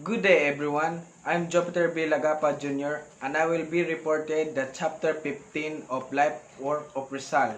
Good day everyone, I'm Jupiter B. Lagapa Jr. and I will be reporting the chapter 15 of Life Work of Rizal.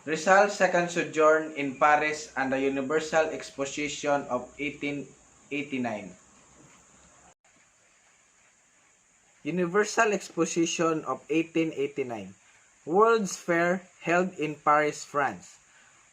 Rizal's second sojourn in Paris and the Universal Exposition of 1889. Universal Exposition of 1889, World's Fair held in Paris, France.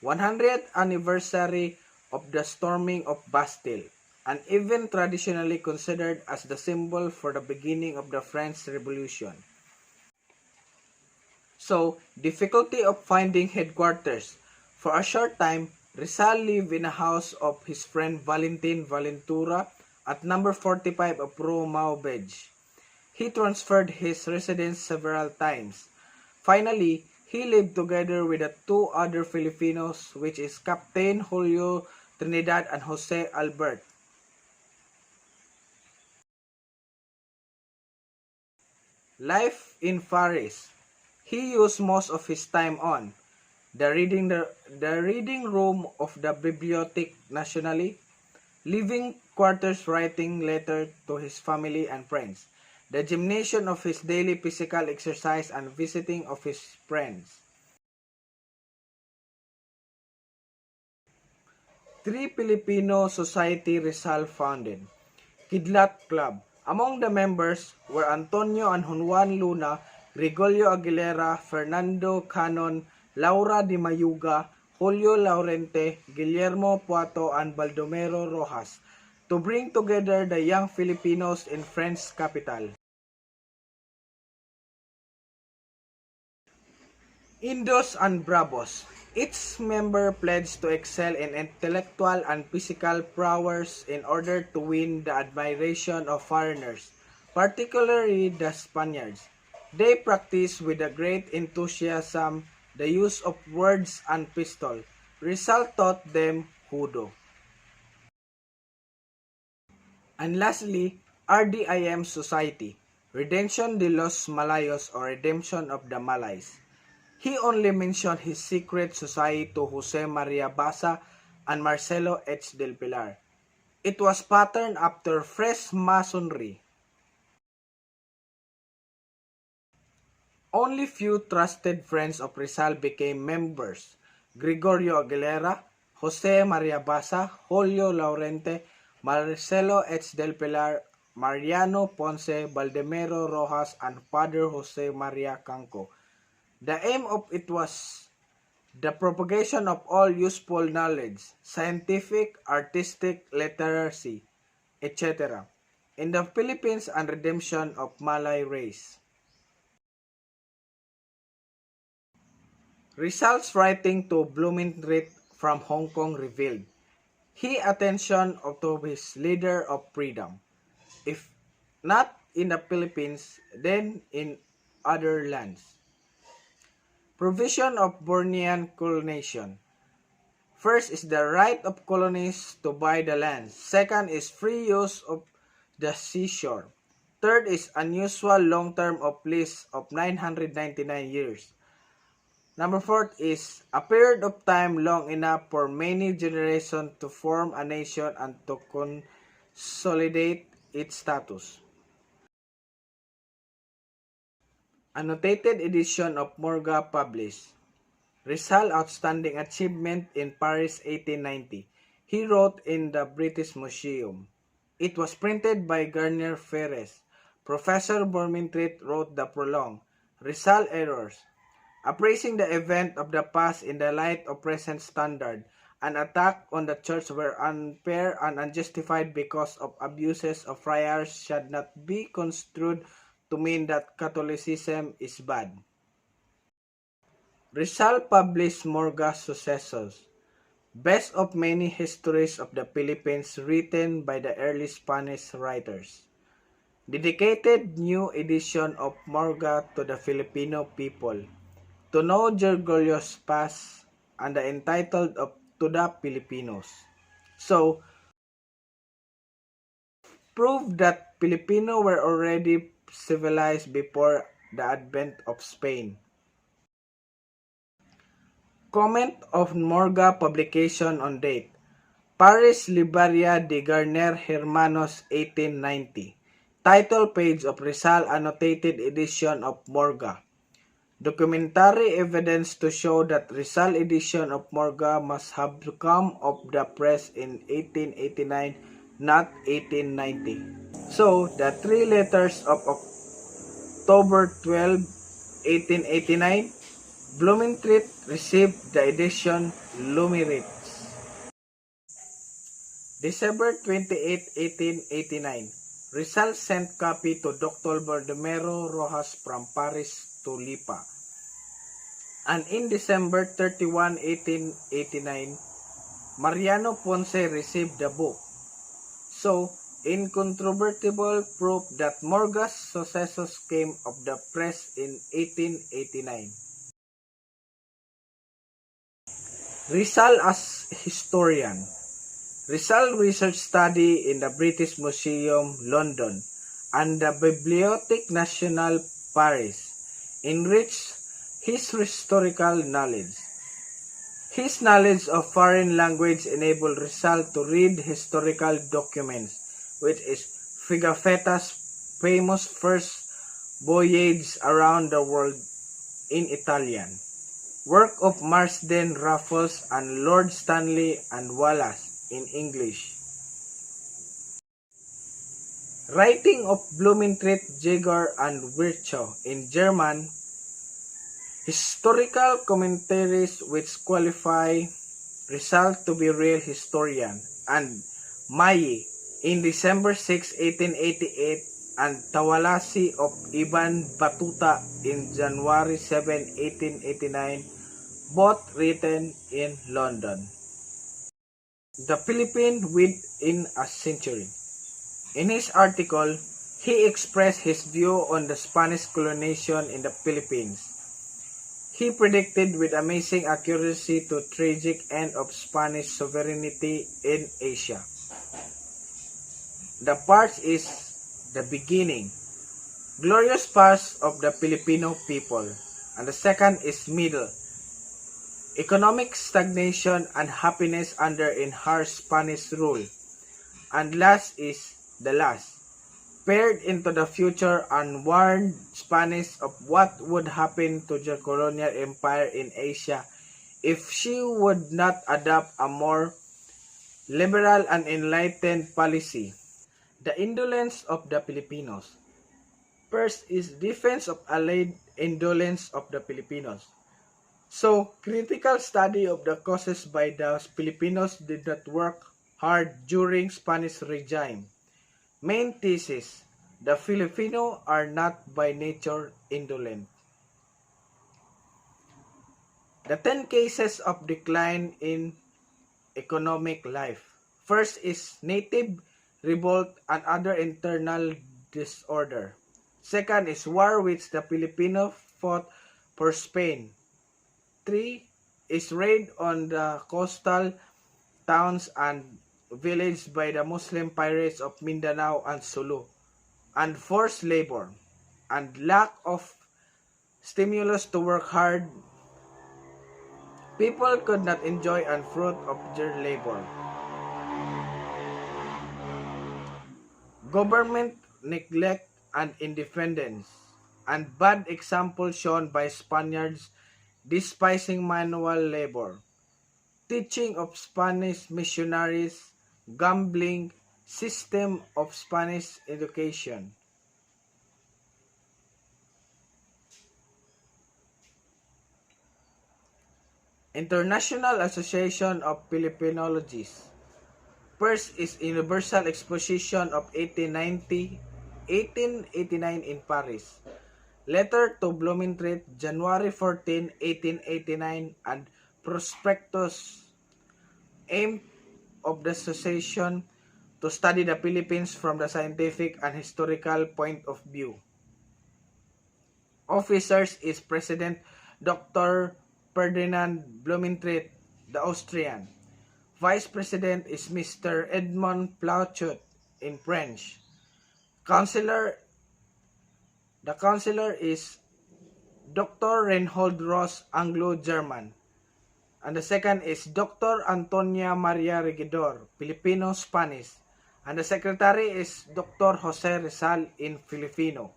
100th anniversary of the storming of Bastille, an event traditionally considered as the symbol for the beginning of the French Revolution. So, difficulty of finding headquarters. For a short time, Rizal lived in a house of his friend Valentin Valentura at number 45 of Rue Maubeuge. He transferred his residence several times. Finally, he lived together with the two other Filipinos, which is Captain Julio Trinidad and Jose Albert. Life in Paris. He used most of his time on the reading room of the Bibliothèque Nationale, living quarters writing letters to his family and friends, the gymnasium of his daily physical exercise and visiting of his friends. Three Filipino Society Rizal founded. Kidlat Club. Among the members were Antonio and Juan Luna, Gregorio Aguilera, Fernando Canon, Laura Di Mayuga, Julio Laurente, Guillermo Puato, and Baldomero Rojas to bring together the young Filipinos in French capital. Indos and Bravos. Each member pledged to excel in intellectual and physical prowess in order to win the admiration of foreigners, particularly the Spaniards. They practiced with a great enthusiasm the use of words and pistol. Rizal taught them judo. And lastly, RDIM Society, Redemption de los Malayos or Redemption of the Malays. He only mentioned his secret society to Jose Maria Basa and Marcelo H. del Pilar. It was patterned after fresh masonry. Only few trusted friends of Rizal became members: Gregorio Aguilera, Jose Maria Basa, Julio Laurente, Marcelo H. del Pilar, Mariano Ponce, Baldomero Rojas, and Father Jose Maria Canco. The aim of it was the propagation of all useful knowledge, scientific, artistic, literacy, etc. in the Philippines and redemption of Malay race. Results writing to Blumentritt from Hong Kong revealed he attention to his leader of freedom, if not in the Philippines, then in other lands. Provision of Bornean colonization. First is the right of colonies to buy the land. Second is free use of the seashore. Third is unusual long term of lease of 999 years. Number four is a period of time long enough for many generations to form a nation and to consolidate its status. Annotated edition of Morga published. Rizal Outstanding Achievement in Paris 1890. He wrote in the British Museum. It was printed by Garnier Ferres. Professor Bormintrit wrote the prologue. Rizal Errors. Appraising the event of the past in the light of present standard, an attack on the church were unfair and unjustified because of abuses of friars should not be construed to mean that Catholicism is bad. Rizal published Morga's Successors, best of many histories of the Philippines written by the early Spanish writers. Dedicated new edition of Morga to the Filipino people, to know their glorious past, and the entitled of To the Filipinos. So, prove that Filipino were already civilized before the advent of Spain. Comment of Morga publication on date. Paris Libraria de Garner Hermanos 1890. Title page of Rizal annotated edition of Morga. Documentary evidence to show that Rizal edition of Morga must have come of the press in 1889, not 1890. So, the three letters of October 12, 1889, Blumentritt received the edition Lumiritz. December 28, 1889, Rizal sent copy to Dr. Baldomero Rojas from Paris to Lipa. And in December 31, 1889, Mariano Ponce received the book. So, incontrovertible proof that Morga's successes came of the press in 1889. Rizal as historian. Rizal research study in the British Museum, London, and the Bibliothèque Nationale, Paris, enriched his historical knowledge. His knowledge of foreign language enabled Rizal to read historical documents, which is Pigafetta's famous first voyage around the world in Italian, work of Marsden Raffles and Lord Stanley and Wallace in English. Writing of Blumentritt, Jaeger, and Virchow in German, historical commentaries which qualify Rizal to be real historian, and Mayi in December 6, 1888, and Tawalasi of Ibn Battuta in January 7, 1889, both written in London. The Philippines within a century. In his article, he expressed his view on the Spanish colonization in the Philippines. He predicted with amazing accuracy the tragic end of Spanish sovereignty in Asia. The part is the beginning, glorious past of the Filipino people, and the second is middle, economic stagnation and happiness under in harsh Spanish rule, and last is the last, peered into the future and warned Spanish of what would happen to the colonial empire in Asia if she would not adopt a more liberal and enlightened policy. The indolence of the Filipinos. First is defense of alleged indolence of the Filipinos. So, critical study of the causes by the Filipinos did not work hard during Spanish regime. Main thesis, the Filipino are not by nature indolent. The 10 cases of decline in economic life. First is native revolt and other internal disorder. Second is war which the Filipino fought for Spain. 3 is raid on the coastal towns and villages by the Muslim pirates of Mindanao and Sulu, and forced labor, and lack of stimulus to work hard. People could not enjoy the fruit of their labor. Government neglect and independence, and bad example shown by Spaniards despising manual labor. Teaching of Spanish missionaries, gambling, system of Spanish education. International Association of Filipinologists. First is Universal Exposition of 1889 in Paris. Letter to Blumentritt, January 14, 1889, and Prospectus. Aim of the association to study the Philippines from the scientific and historical point of view. Officers is President Dr. Ferdinand Blumentritt, the Austrian. Vice President is Mr. Edmond Plauchot in French. The Counselor is Dr. Reinhold Ross, Anglo-German. And the second is Dr. Antonia Maria Regidor, Filipino-Spanish. And the secretary is Dr. Jose Rizal in Filipino.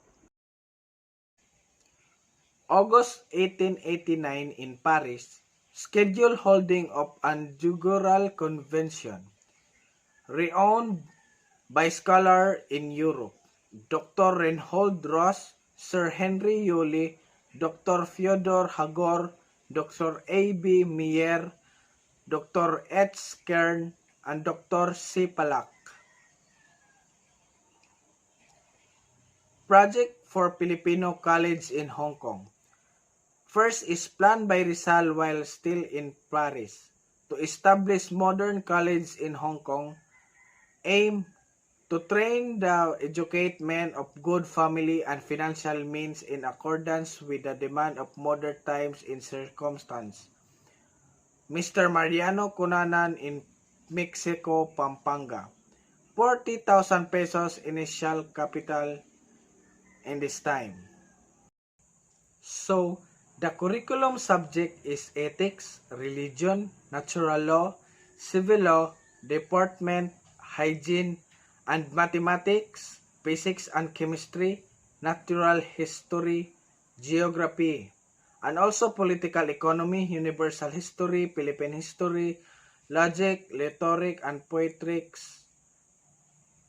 August 1889 in Paris, scheduled holding of an inaugural convention, renowned by scholars in Europe, Dr. Reinhold Ross, Sir Henry Yuli, Dr. Fyodor Hagor, Dr. A.B. Meyer, Dr. H. Kern, and Dr. C. Palak. Project for Filipino College in Hong Kong. First is planned by Rizal while still in Paris to establish modern college in Hong Kong, aim to train the educate men of good family and financial means in accordance with the demand of modern times in circumstance. Mr. Mariano Cunanan in Mexico, Pampanga. 40,000 pesos initial capital in this time. So, the curriculum subject is ethics, religion, natural law, civil law, department, hygiene, and mathematics, physics and chemistry, natural history, geography, and also political economy, universal history, Philippine history, logic, rhetoric, and poetics,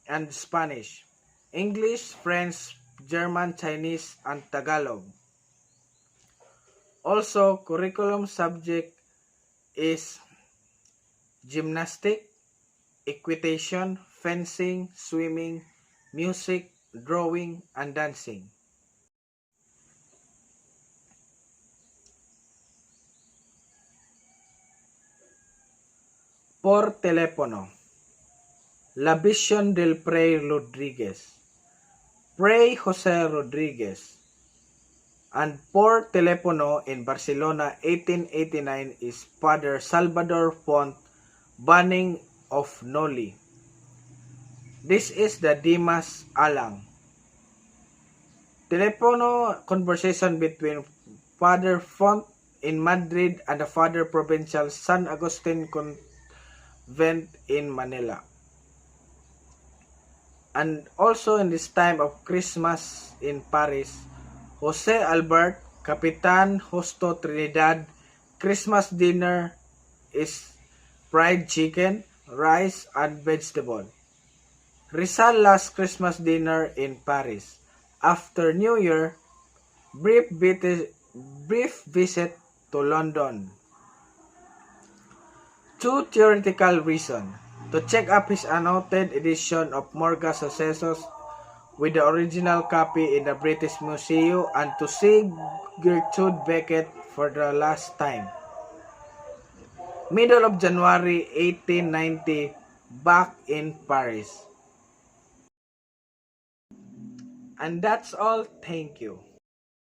and Spanish, English, French, German, Chinese, and Tagalog. Also, curriculum subject is gymnastic, equitation, fencing, swimming, music, drawing, and dancing. Por teléfono. La Visión del Fray Rodriguez. Fray Jose Rodriguez. And por teléfono in Barcelona 1889 is Father Salvador Font Banning of Noli. This is the Dimas Alang. Telepono conversation between Father Font in Madrid and the Father Provincial San Agustin Convent in Manila. And also in this time of Christmas in Paris, Jose Albert, Capitan Justo Trinidad, Christmas dinner is fried chicken, rice, and vegetable. Rizal last Christmas dinner in Paris. After New Year, brief visit to London. Two theoretical reasons. To check up his annotated edition of Morga Successos with the original copy in the British Museum and to see Gertrude Beckett for the last time. Middle of January 1890, back in Paris. And that's all. Thank you.